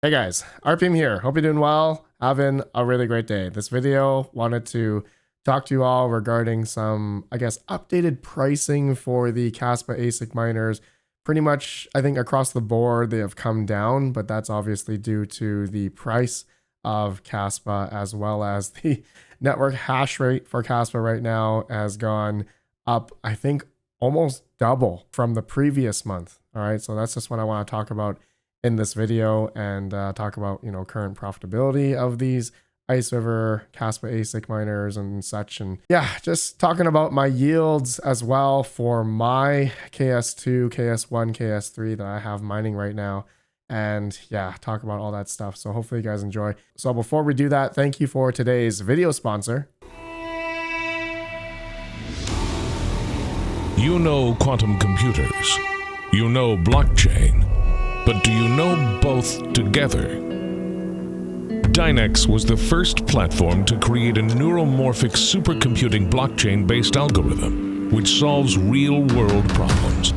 Hey guys, RPM here. Hope you're doing well. Having a really great day. This video wanted to talk to you all regarding some, I guess, updated pricing for the Kaspa ASIC miners. Pretty much, I think across the board, they have come down, but that's obviously due to the price of Kaspa as well as the network hash rate for Kaspa right now has gone up, I think, almost double from the previous month. All right, so that's just what I want to talk about in this video and talk about, current profitability of these Ice River Kaspa ASIC miners and such. And yeah, just talking about my yields as well for my KS2, KS1, KS3 that I have mining right now. And yeah, talk about all that stuff. So hopefully you guys enjoy. So before we do that, thank you for today's video sponsor. You know quantum computers. You know blockchain. But do you know both together? Dynex was the first platform to create a neuromorphic supercomputing blockchain-based algorithm which solves real-world problems.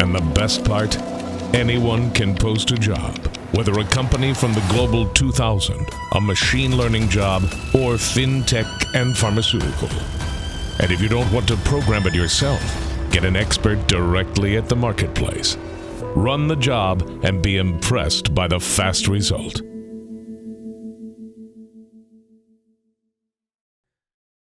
And the best part? Anyone can post a job, whether a company from the Global 2000, a machine learning job, or fintech and pharmaceutical. And if you don't want to program it yourself, get an expert directly at the marketplace. Run the job and be impressed by the fast result.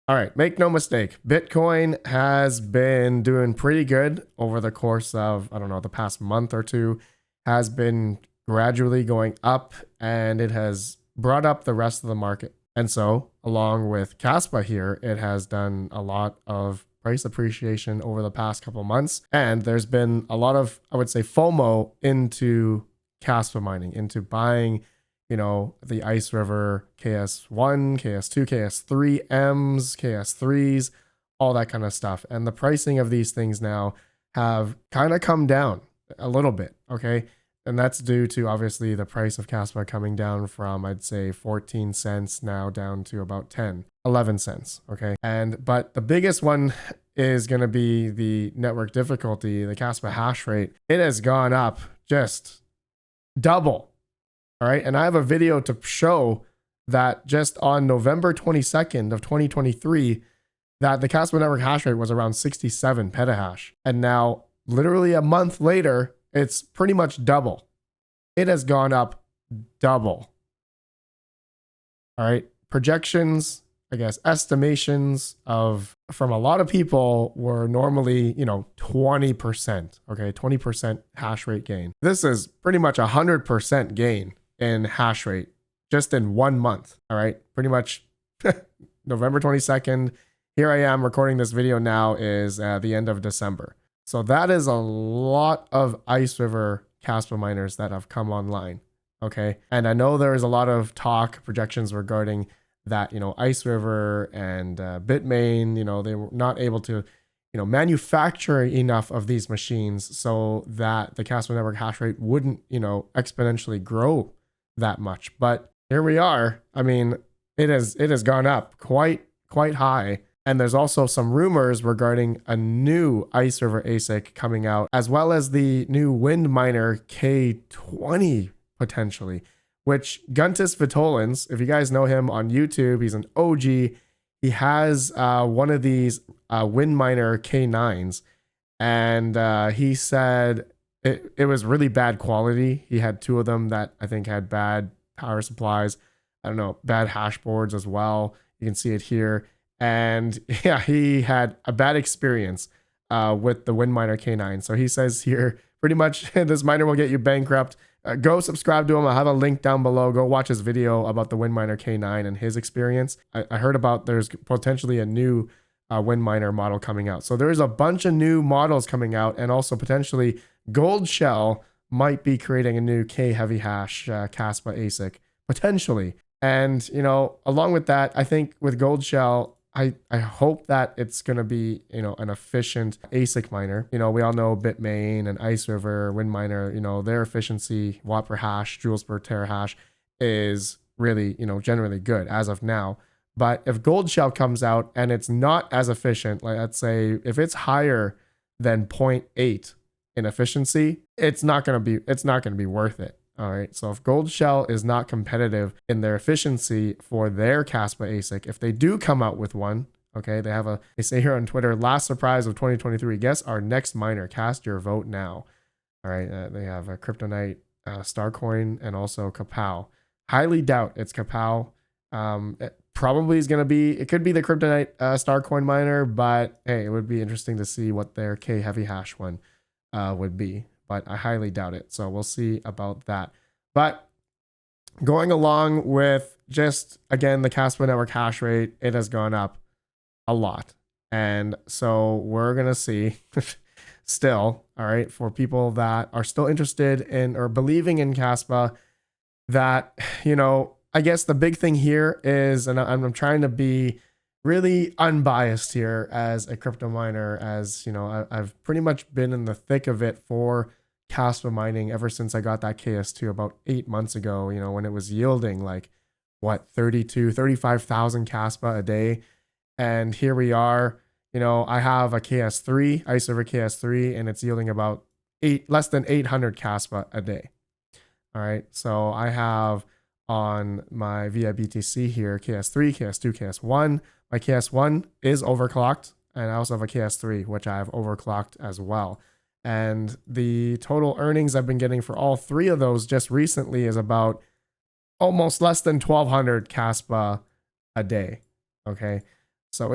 All right, make no mistake, Bitcoin has been doing pretty good over the course of, I don't know, the past month or two, has been gradually going up, and it has brought up the rest of the market. And so, along with Kaspa here, it has done a lot of price appreciation over the past couple months. And there's been a lot of, I would say, FOMO into Kaspa mining, into buying, the Ice River KS1, KS2, KS3Ms, KS3s, all that kind of stuff. And the pricing of these things now have kind of come down a little bit, okay? And that's due to obviously the price of Kaspa coming down from, I'd say, 14 cents now down to about 10, 11 cents, okay? But the biggest one is going to be the network difficulty, the Kaspa hash rate. It has gone up just double, all right? And I have a video to show that just on November 22nd of 2023, that the Kaspa network hash rate was around 67 petahash. And now, literally a month later, it's pretty much double. It has gone up double. All right. Projections, I guess, estimations from a lot of people were normally, 20%. Okay. 20% hash rate gain. This is pretty much 100% gain in hash rate just in 1 month. All right. Pretty much November 22nd. Here I am recording this video now is the end of December. So that is a lot of Ice River Kaspa miners that have come online, okay? And I know there is a lot of talk, projections regarding that, Ice River and Bitmain, they were not able to, manufacture enough of these machines so that the Kaspa network hash rate wouldn't, exponentially grow that much. But here we are. I mean, it has gone up quite high. And there's also some rumors regarding a new Ice River ASIC coming out, as well as the new wind miner K20 potentially, which Guntis Vitolins, if you guys know him on YouTube, he's an OG. He has one of these wind miner K9s, and he said it was really bad quality. He had two of them that I think had bad power supplies. I don't know, bad hash boards as well. You can see it here. And yeah, he had a bad experience with the wind miner K9. So he says here, pretty much this miner will get you bankrupt. Go subscribe to him. I'll have a link down below. Go watch his video about the wind miner K9 and his experience. I heard about there's potentially a new wind miner model coming out. So there's a bunch of new models coming out, and also potentially Gold Shell might be creating a new K heavy hash Kaspa ASIC potentially. And, along with that, I think with Gold Shell, I hope that it's going to be, an efficient ASIC miner. We all know Bitmain and Ice River, wind miner, their efficiency, watt per hash, joules per terahash is really, generally good as of now. But if Gold Shell comes out and it's not as efficient, like let's say if it's higher than 0.8 in efficiency, it's not going to be worth it. All right. So if Gold Shell is not competitive in their efficiency for their Kaspa ASIC, if they do come out with one, okay, they say here on Twitter, last surprise of 2023. Guess our next miner. Cast your vote now. All right. They have a Kryptonite, Starcoin, and also Kapow. Highly doubt it's Kapow. It probably is going to be, it could be the Kryptonite Starcoin miner, but hey, it would be interesting to see what their K heavy hash one would be. But I highly doubt it. So we'll see about that. But going along with just, again, the Kaspa network hash rate, it has gone up a lot. And so we're going to see still, all right, for people that are still interested in or believing in Kaspa, that, you know, I guess the big thing here is, and I'm trying to be really unbiased here as a crypto miner, as you know, I've pretty much been in the thick of it for Kaspa mining ever since I got that KS2 about 8 months ago, you know, when it was yielding like what, 35,000 Kaspa a day. And here we are, you know, I have a KS3, ice over KS3, and it's yielding about less than 800 Kaspa a day. All right. So I have on my VI BTC here, KS3, KS2, KS1. My KS1 is overclocked, and I also have a KS3, which I've overclocked as well. And the total earnings I've been getting for all three of those just recently is about almost less than 1,200 Kaspa a day. Okay. So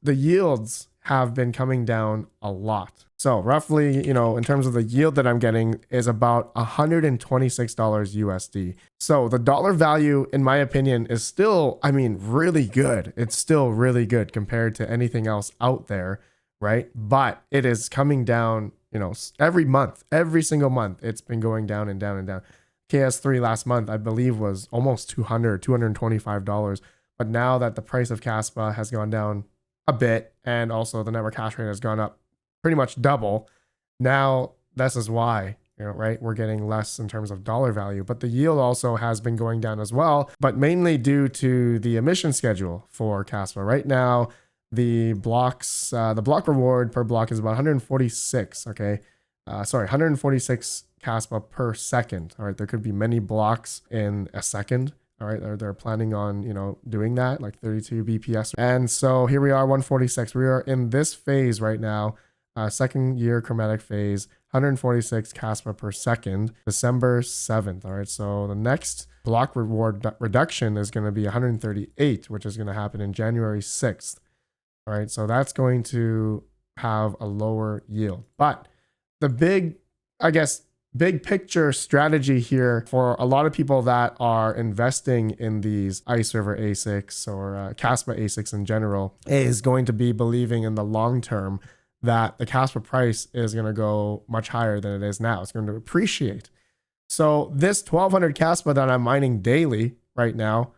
the yields have been coming down a lot. So roughly, you know, in terms of the yield that I'm getting is about $126 USD. So the dollar value, in my opinion, is still, I mean, really good. It's still really good compared to anything else out there, right? But it is coming down, you know, every month, every single month, it's been going down and down and down. KS3 last month, I believe, was almost $225. But now that the price of Kaspa has gone down a bit, and also the network hash rate has gone up pretty much double, now this is why, you know, right, we're getting less in terms of dollar value. But the yield also has been going down as well, but mainly due to the emission schedule for Kaspa. Right now, the block reward per block is about 146. Okay, 146 Kaspa per second. All right, there could be many blocks in a second. All right, they're planning on, you know, doing that, like 32 BPS. And so here we are, 146. We are in this phase right now, second year chromatic phase, 146 Kaspa per second, December 7th. All right, so the next block reward reduction is going to be 138, which is going to happen in January 6th. All right, so that's going to have a lower yield. But the big picture strategy here for a lot of people that are investing in these Ice River ASICs or Kaspa ASICs in general is going to be believing in the long term that the Kaspa price is going to go much higher than it is now. It's going to appreciate. So this 1,200 Kaspa that I'm mining daily right now,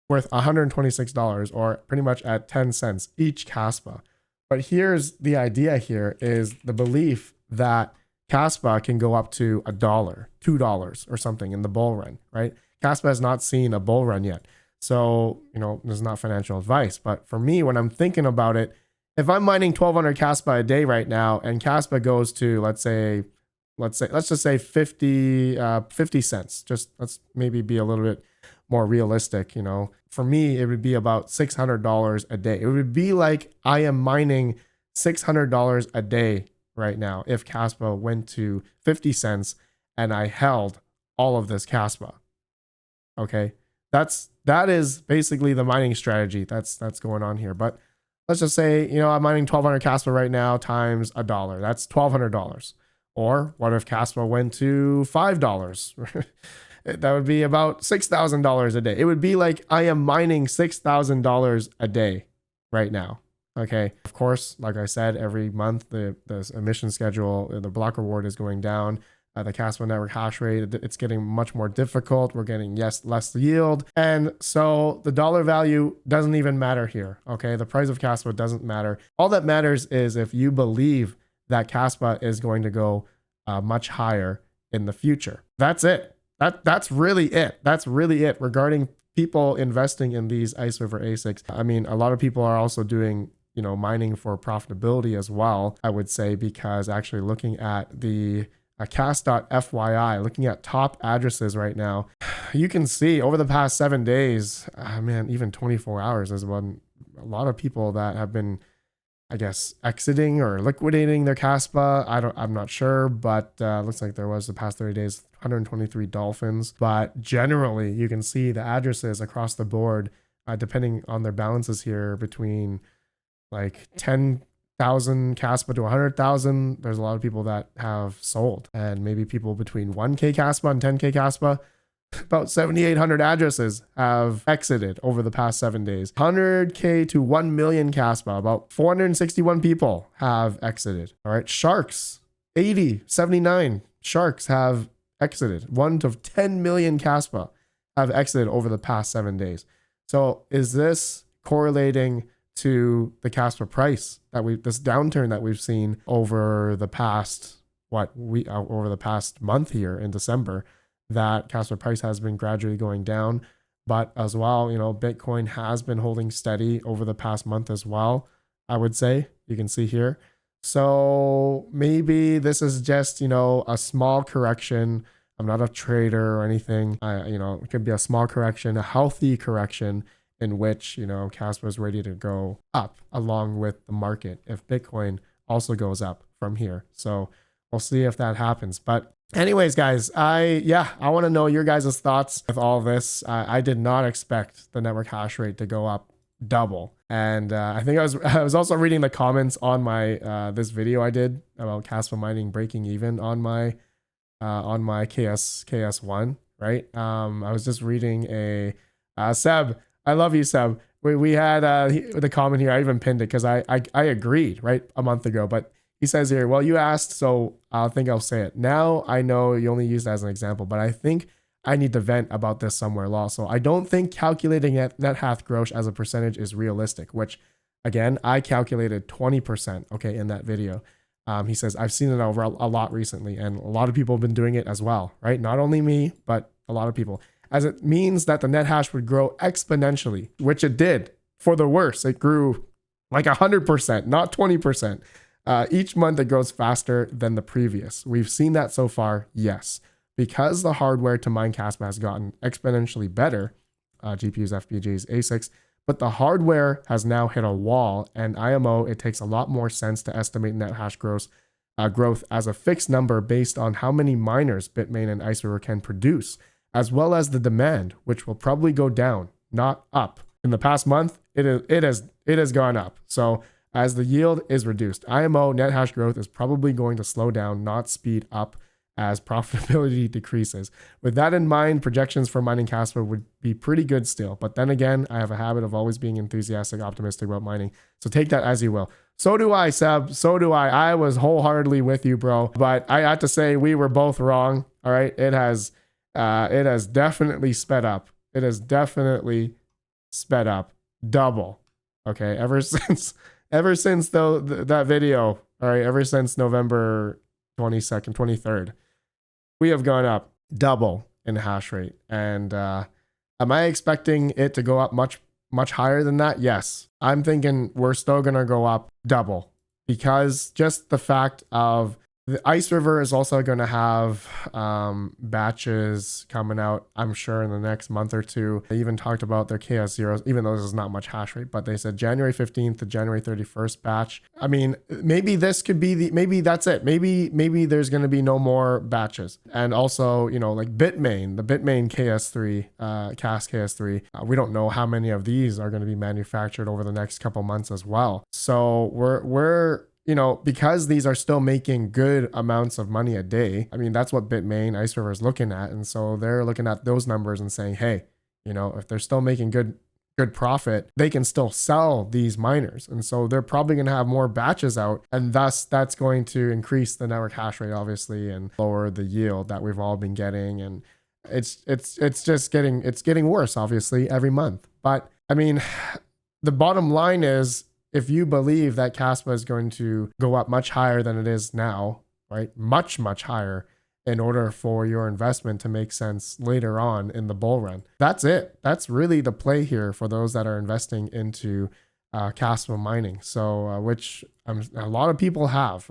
worth $126, or pretty much at 10 cents each Kaspa. But here's the idea here is the belief that Kaspa can go up to $1, $2 or something in the bull run, right? Kaspa has not seen a bull run yet. So, you know, this is not financial advice, but for me, when I'm thinking about it, if I'm mining 1,200 Kaspa a day right now and Kaspa goes to, let's just say 50 cents, just let's maybe be a little bit more realistic, you know, for me, it would be about $600 a day. It would be like I am mining $600 a day right now if Kaspa went to 50 cents and I held all of this Kaspa. Okay, that is basically the mining strategy that's going on here. But let's just say, you know, I'm mining 1,200 Kaspa right now times $1. That's $1,200. Or what if Kaspa went to $5? That would be about $6,000 a day. It would be like I am mining $6,000 a day right now. Okay. Of course, like I said, every month the emission schedule, the block reward is going down. The Kaspa network hash rate, it's getting much more difficult. We're getting less yield. And so the dollar value doesn't even matter here. Okay. The price of Kaspa doesn't matter. All that matters is if you believe that Kaspa is going to go much higher in the future. That's it. That's really it. That's really it regarding people investing in these Ice River ASICs. I mean, a lot of people are also doing, you know, mining for profitability as well, I would say, because actually looking at the Cast.fyi, looking at top addresses right now, you can see over the past 7 days, man, even 24 hours, there's been a lot of people that have been, I guess, exiting or liquidating their Kaspa. I'm not sure, but looks like there was the past 30 days, 123 dolphins. But generally, you can see the addresses across the board, depending on their balances here, between like 10,000 Kaspa to 100,000. There's a lot of people that have sold, and maybe people between 1K Kaspa and 10K Kaspa. About 7,800 addresses have exited over the past 7 days. 100K to 1 million Kaspa, about 461 people have exited. All right. Sharks, 79 sharks have exited. 1 to 10 million Kaspa have exited over the past 7 days. So is this correlating to the Kaspa price this downturn that we've seen over the past, over the past month here in December? That Kaspa price has been gradually going down, but as well, Bitcoin has been holding steady over the past month as well, I would say. You can see here. So maybe this is just, a small correction. I'm not a trader or anything. It could be a small correction, a healthy correction in which, Kaspa is ready to go up along with the market if Bitcoin also goes up from here. So we'll see if that happens. But anyways, guys, I want to know your guys' thoughts with all this. I did not expect the network hash rate to go up double. And I think I was also reading the comments on my this video I did about Kaspa mining breaking even on my KS1, right? I was just reading a Seb. I love you, Seb. We had the comment here. I even pinned it because I agreed, right, a month ago. But he says here, well, you asked, so I think I'll say it. Now I know you only used it as an example, but I think I need to vent about this somewhere also. I don't think calculating net hash gross as a percentage is realistic, which again, I calculated 20%, okay, in that video. He says, I've seen it over a lot recently, and a lot of people have been doing it as well, right? Not only me, but a lot of people. As it means that the net hash would grow exponentially, which it did for the worse. It grew like 100%, not 20%. Each month it grows faster than the previous. We've seen that so far, yes. Because the hardware to mine Kaspa has gotten exponentially better, GPUs, FPGAs, ASICs, but the hardware has now hit a wall, and IMO, it takes a lot more sense to estimate net hash growth as a fixed number based on how many miners Bitmain and Ice River can produce, as well as the demand, which will probably go down, not up. In the past month, it has gone up. So as the yield is reduced, IMO net hash growth is probably going to slow down, not speed up as profitability decreases. With that in mind, projections for mining Kaspa would be pretty good still. But then again, I have a habit of always being enthusiastic, optimistic about mining. So take that as you will. So do I, Seb. So do I. I was wholeheartedly with you, bro. But I have to say we were both wrong. All right. It has definitely sped up. It has definitely sped up double. Okay. Ever since that video, all right, ever since November 22nd, 23rd, we have gone up double in hash rate. And am I expecting it to go up much higher than that? Yes. I'm thinking we're still going to go up double, because just the fact of the Ice River is also going to have batches coming out, I'm sure, in the next month or two. They even talked about their KS0s, even though this is not much hash rate, but they said January 15th to January 31st batch. I mean, maybe this could be maybe that's it. Maybe there's going to be no more batches. And also, like Bitmain, the Bitmain KS3, CAS KS3, we don't know how many of these are going to be manufactured over the next couple months as well. So we're because these are still making good amounts of money a day. I mean, that's what Bitmain, Ice River is looking at. And so they're looking at those numbers and saying, hey, if they're still making good profit, they can still sell these miners. And so they're probably going to have more batches out. And thus that's going to increase the network hash rate, obviously, and lower the yield that we've all been getting. And it's just getting worse, obviously, every month. But I mean, the bottom line is, if you believe that Kaspa is going to go up much higher than it is now, right? Much, much higher, in order for your investment to make sense later on in the bull run. That's it. That's really the play here for those that are investing into Kaspa mining. So, which a lot of people have.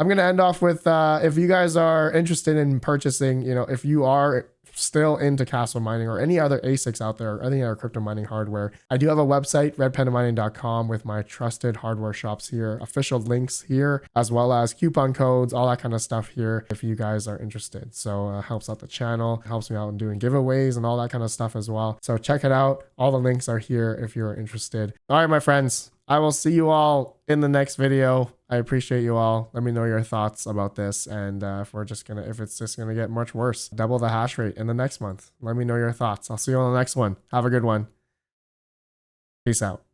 I'm going to end off with if you guys are interested in purchasing, if you are still into Kaspa mining or any other ASICs out there, or any other crypto mining hardware, I do have a website, redpandamining.com, with my trusted hardware shops here, official links here, as well as coupon codes, all that kind of stuff here if you guys are interested. So helps out the channel, helps me out in doing giveaways and all that kind of stuff as well. So check it out. All the links are here if you're interested. All right, my friends, I will see you all in the next video. I appreciate you all. Let me know your thoughts about this. And if it's just gonna get much worse, double the hash rate in the next month. Let me know your thoughts. I'll see you on the next one. Have a good one. Peace out.